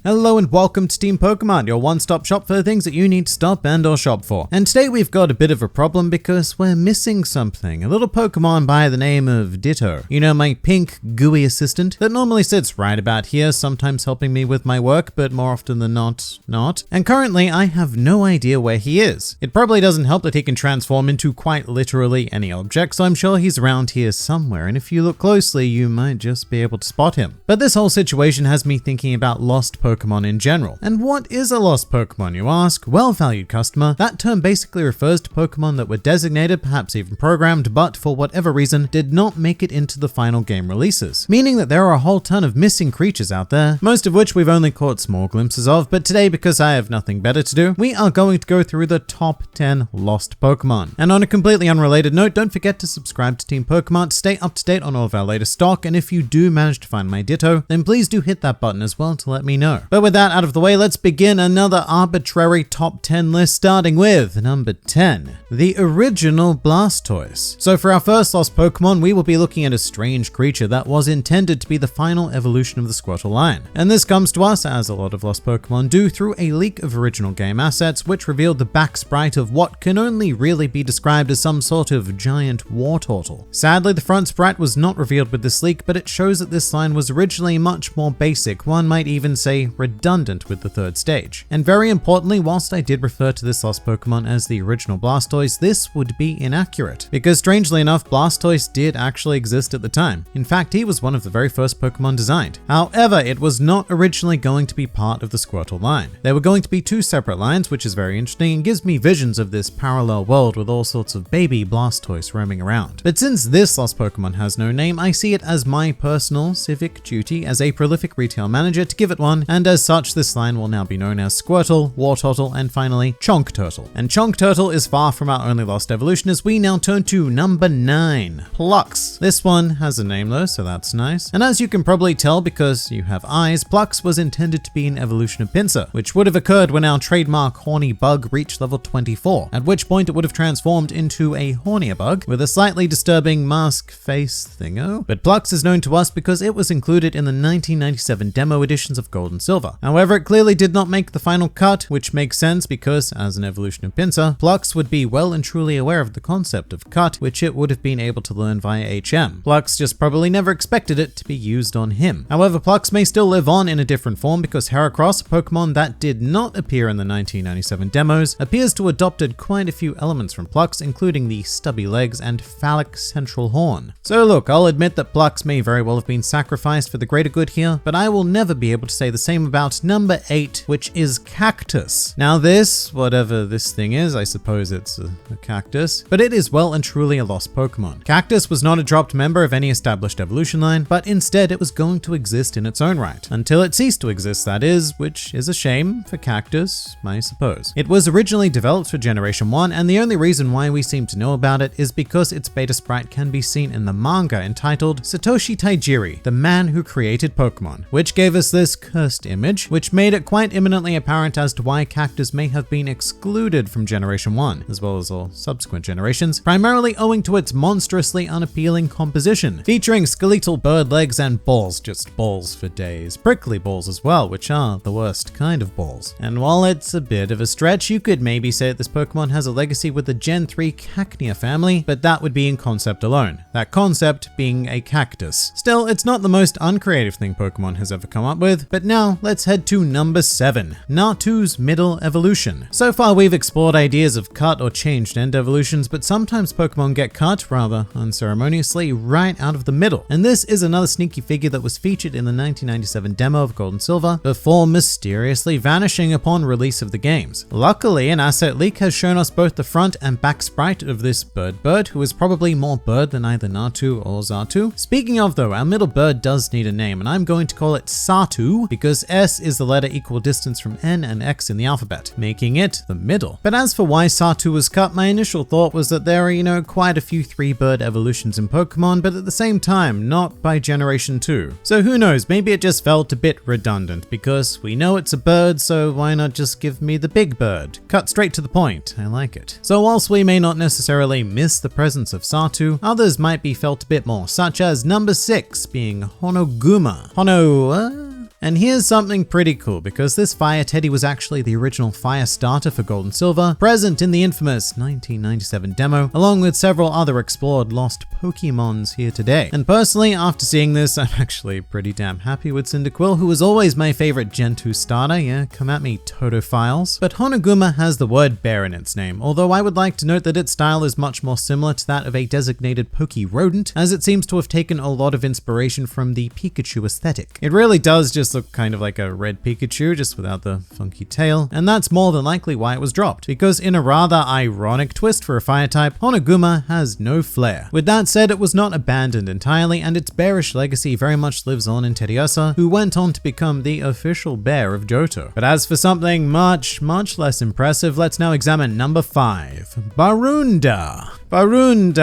Hello and welcome to Team PokeMart, your one-stop shop for the things that you need to stop and or shop for. And today we've got a bit of a problem because we're missing something. A little Pokemon by the name of Ditto. You know, my pink, gooey assistant that normally sits right about here, sometimes helping me with my work, but more often than not. And currently I have no idea where he is. It probably doesn't help that he can transform into quite literally any object, so I'm sure he's around here somewhere, and if you look closely, you might just be able to spot him. But this whole situation has me thinking about lost Pokemon in general. And what is a lost Pokemon, you ask? Well, valued customer, that term basically refers to Pokemon that were designated, perhaps even programmed, but for whatever reason did not make it into the final game releases. Meaning that there are a whole ton of missing creatures out there, most of which we've only caught small glimpses of, but today, because I have nothing better to do, we are going to go through the top 10 lost Pokemon. And on a completely unrelated note, don't forget to subscribe to Team PokeMart to stay up to date on all of our latest stock, and if you do manage to find my Ditto, then please do hit that button as well to let me know. But with that out of the way, let's begin another arbitrary top 10 list, starting with number 10, the original Blastoise. So for our first lost Pokemon, we will be looking at a strange creature that was intended to be the final evolution of the Squirtle line. And this comes to us, as a lot of lost Pokemon do, through a leak of original game assets, which revealed the back sprite of what can only really be described as some sort of giant war turtle. Sadly, the front sprite was not revealed with this leak, but it shows that this line was originally much more basic, one might even say redundant with the third stage. And very importantly, whilst I did refer to this lost Pokemon as the original Blastoise, this would be inaccurate, because strangely enough, Blastoise did actually exist at the time. In fact, he was one of the very first Pokemon designed. However, it was not originally going to be part of the Squirtle line. There were going to be two separate lines, which is very interesting and gives me visions of this parallel world with all sorts of baby Blastoise roaming around. But since this lost Pokemon has no name, I see it as my personal civic duty as a prolific retail manager to give it one, and as such, this line will now be known as Squirtle, Wartortle, and finally Chonk Turtle. And Chonk Turtle is far from our only lost evolution, as we now turn to number 9, Plux. This one has a name though, so that's nice. And as you can probably tell because you have eyes, Plux was intended to be an evolution of Pinsir, which would have occurred when our trademark horny bug reached level 24, at which point it would have transformed into a hornier bug with a slightly disturbing mask face thingo. But Plux is known to us because it was included in the 1997 demo editions of Gold and Silver. However, it clearly did not make the final cut, which makes sense because, as an evolution of Pinsir, Plux would be well and truly aware of the concept of cut, which it would have been able to learn via HM. Plux just probably never expected it to be used on him. However, Plux may still live on in a different form because Heracross, a Pokemon that did not appear in the 1997 demos, appears to have adopted quite a few elements from Plux, including the stubby legs and phallic central horn. So look, I'll admit that Plux may very well have been sacrificed for the greater good here, but I will never be able to say the same about number 8, which is Cactus. Now this, whatever this thing is, I suppose it's a cactus, but it is well and truly a lost Pokemon. Cactus was not a dropped member of any established evolution line, but instead it was going to exist in its own right, until it ceased to exist, that is, which is a shame for Cactus, I suppose. It was originally developed for Generation 1, and the only reason why we seem to know about it is because its beta sprite can be seen in the manga entitled Satoshi Tajiri, the man who created Pokemon, which gave us this cursed image, which made it quite imminently apparent as to why Cactus may have been excluded from Generation 1, as well as all subsequent generations, primarily owing to its monstrously unappealing composition, featuring skeletal bird legs and balls, just balls for days. Prickly balls as well, which are the worst kind of balls. And while it's a bit of a stretch, you could maybe say that this Pokemon has a legacy with the Gen 3 Cacnea family, but that would be in concept alone. That concept being a cactus. Still, it's not the most uncreative thing Pokemon has ever come up with, but now let's head to number 7, Natu's middle evolution. So far we've explored ideas of cut or changed end evolutions, but sometimes Pokemon get cut, rather unceremoniously, right out of the middle. And this is another sneaky figure that was featured in the 1997 demo of Gold and Silver, before mysteriously vanishing upon release of the games. Luckily, an asset leak has shown us both the front and back sprite of this bird, who is probably more bird than either Natu or Xatu. Speaking of though, our middle bird does need a name, and I'm going to call it Satu, because S is the letter equal distance from N and X in the alphabet, making it the middle. But as for why Satu was cut, my initial thought was that there are, quite a few 3-bird evolutions in Pokemon, but at the same time, not by Generation 2. So who knows, maybe it just felt a bit redundant, because we know it's a bird, so why not just give me the big bird? Cut straight to the point, I like it. So whilst we may not necessarily miss the presence of Satu, others might be felt a bit more, such as number 6 being honoguma. And here's something pretty cool, because this fire teddy was actually the original fire starter for Gold and Silver, present in the infamous 1997 demo, along with several other explored lost Pokemons here today. And personally, after seeing this, I'm actually pretty damn happy with Cyndaquil, who was always my favorite Gen 2 starter. Yeah, come at me, Totophiles. But honoguma has the word bear in its name, although I would like to note that its style is much more similar to that of a designated Poke rodent, as it seems to have taken a lot of inspiration from the Pikachu aesthetic. It really does just look kind of like a red Pikachu, just without the funky tail, and that's more than likely why it was dropped, because in a rather ironic twist for a fire type, honoguma has no flair. With that said, it was not abandoned entirely, and its bearish legacy very much lives on in Teddiursa, who went on to become the official bear of Johto. But as for something much less impressive, let's now examine number 5, Burunda. Balloon.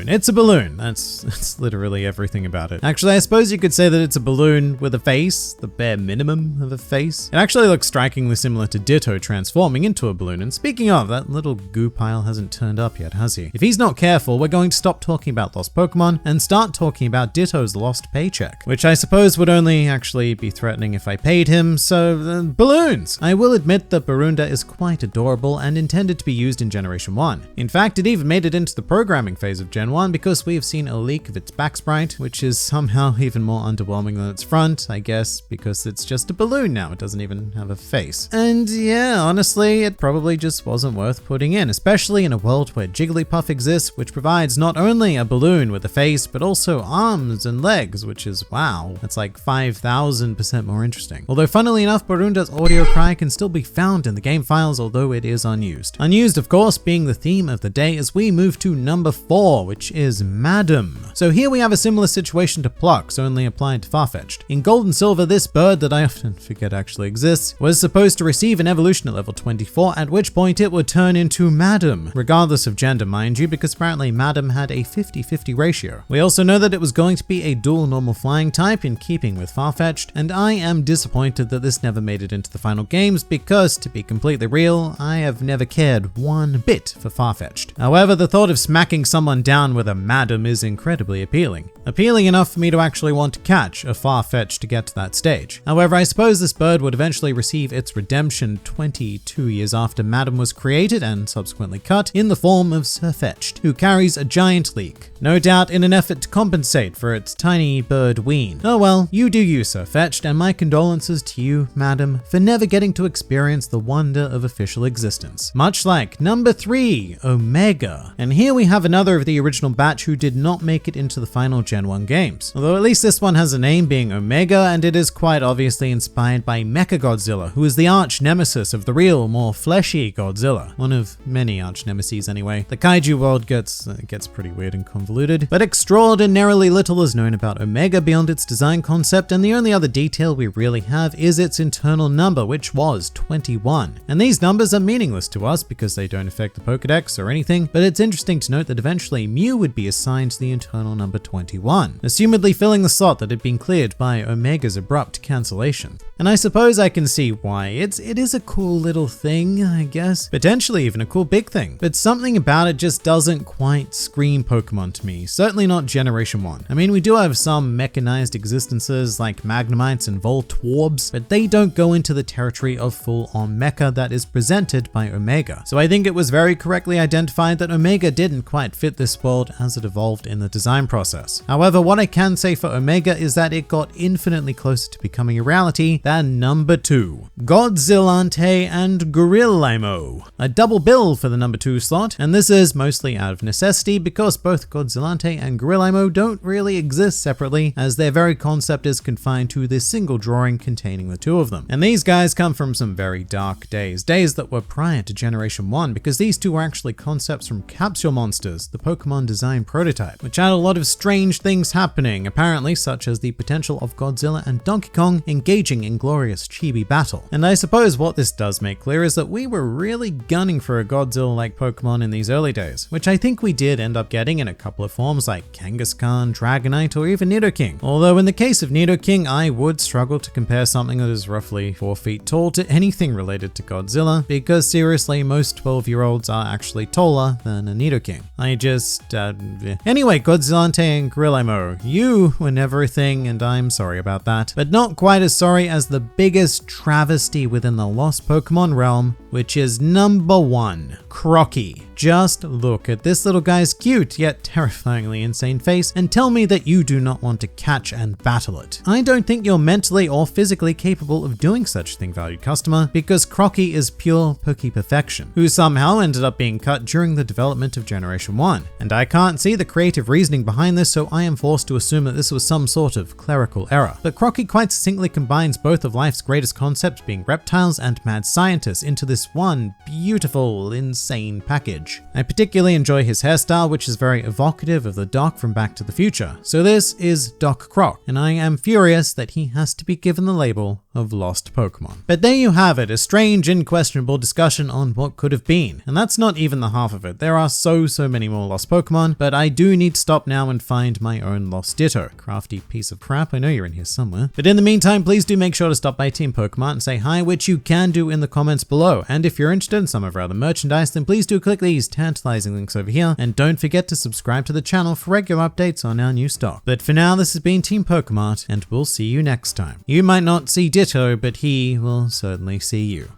It's a balloon. That's literally everything about it. Actually, I suppose you could say that it's a balloon with a face, the bare minimum of a face. It actually looks strikingly similar to Ditto transforming into a balloon. And speaking of, that little goo pile hasn't turned up yet, has he? If he's not careful, we're going to stop talking about lost Pokemon and start talking about Ditto's lost paycheck, which I suppose would only actually be threatening if I paid him, so balloons! I will admit that Burunda is quite adorable and intended to be used in Generation 1. In fact, it even made it into the programming phase of Gen 1 because we have seen a leak of its back sprite, which is somehow even more underwhelming than its front, I guess, because it's just a balloon now. It doesn't even have a face. And yeah, honestly, it probably just wasn't worth putting in, especially in a world where Jigglypuff exists, which provides not only a balloon with a face, but also arms and legs, which is, wow, that's like 5,000% more interesting. Although funnily enough, Burunda's audio cry can still be found in the game files, although it is unused. Unused, of course, being the theme of the day as we move to number 4, which is Madam. So here we have a similar situation to Plucks, only applied to Farfetch'd. In Gold and Silver, this bird that I often forget actually exists was supposed to receive an evolution at level 24, at which point it would turn into Madam, regardless of gender, mind you, because apparently Madam had a 50-50 ratio. We also know that it was going to be a dual normal flying type in keeping with Farfetch'd, and I am disappointed that this never made it into the final games because, to be completely real, I have never cared one bit for Farfetch'd. However, the thought of smacking someone down with a Madam is incredibly appealing. Appealing enough for me to actually want to catch a Farfetch'd to get to that stage. However, I suppose this bird would eventually receive its redemption 22 years after Madam was created and subsequently cut in the form of Sirfetch'd, who carries a giant leek. No doubt in an effort to compensate for its tiny bird ween. Oh well, you do you, Sirfetch'd, and my condolences to you, Madam, for never getting to experience the wonder of official existence. Much like number 3, Omega. And here we have another of the original batch who did not make it into the final Gen 1 games. Although at least this one has a name being Omega, and it is quite obviously inspired by Mechagodzilla, who is the arch nemesis of the real, more fleshy Godzilla. One of many arch nemesis anyway. The kaiju world gets pretty weird and convoluted, but extraordinarily little is known about Omega beyond its design concept, and the only other detail we really have is its internal number, which was 21. And these numbers are meaningless to us because they don't affect the Pokedex or anything, but it's interesting to note that eventually Mew would be assigned to the internal number 21, assumedly filling the slot that had been cleared by Omega's abrupt cancellation. And I suppose I can see why. It is a cool little thing, I guess. Potentially even a cool big thing. But something about it just doesn't quite scream Pokemon to me. Certainly not Generation 1. I mean, we do have some mechanized existences like Magnemites and Voltorbs, but they don't go into the territory of full-on mecha that is presented by Omega. So I think it was very correctly identified that Omega didn't quite fit this world as it evolved in the design process. However, what I can say for Omega is that it got infinitely closer to becoming a reality than number 2, Godzillante and Gorillamo. A double bill for the number 2 slot, and this is mostly out of necessity because both Godzillante and Gorillamo don't really exist separately, as their very concept is confined to this single drawing containing the two of them. And these guys come from some very dark days that were prior to Generation 1, because these two were actually concepts from Capsule Monsters, the Pokemon design prototype, which had a lot of strange things happening, apparently, such as the potential of Godzilla and Donkey Kong engaging in glorious chibi battle. And I suppose what this does make clear is that we were really gunning for a Godzilla-like Pokemon in these early days, which I think we did end up getting in a couple of forms like Kangaskhan, Dragonite, or even Nidoking. Although in the case of Nidoking, I would struggle to compare something that is roughly 4 feet tall to anything related to Godzilla, because seriously, most 12-year-olds are actually taller than a Nidoking. Anyway, Godzillante and Gorillamo, you were never a thing, and I'm sorry about that. But not quite as sorry as the biggest travesty within the lost Pokemon realm, which is number 1, Crocky. Just look at this little guy's cute yet terrifyingly insane face and tell me that you do not want to catch and battle it. I don't think you're mentally or physically capable of doing such a thing, valued customer, because Crocky is pure Poke perfection, who somehow ended up being cut during the development of Generation 1. And I can't see the creative reasoning behind this, so I am forced to assume that this was some sort of clerical error. But Crocky quite succinctly combines both of life's greatest concepts, being reptiles and mad scientists, into this one beautiful, insane package. I particularly enjoy his hairstyle, which is very evocative of the Doc from Back to the Future. So this is Doc Croc, and I am furious that he has to be given the label of lost Pokemon. But there you have it, a strange and questionable discussion on what could have been. And that's not even the half of it. There are so many more lost Pokemon, but I do need to stop now and find my own lost Ditto. Crafty piece of crap, I know you're in here somewhere. But in the meantime, please do make sure to stop by Team PokeMart and say hi, which you can do in the comments below. And if you're interested in some of our other merchandise, then please do click these tantalizing links over here, and don't forget to subscribe to the channel for regular updates on our new stock. But for now, this has been Team PokeMart, and we'll see you next time. You might not see Ditto, but he will certainly see you.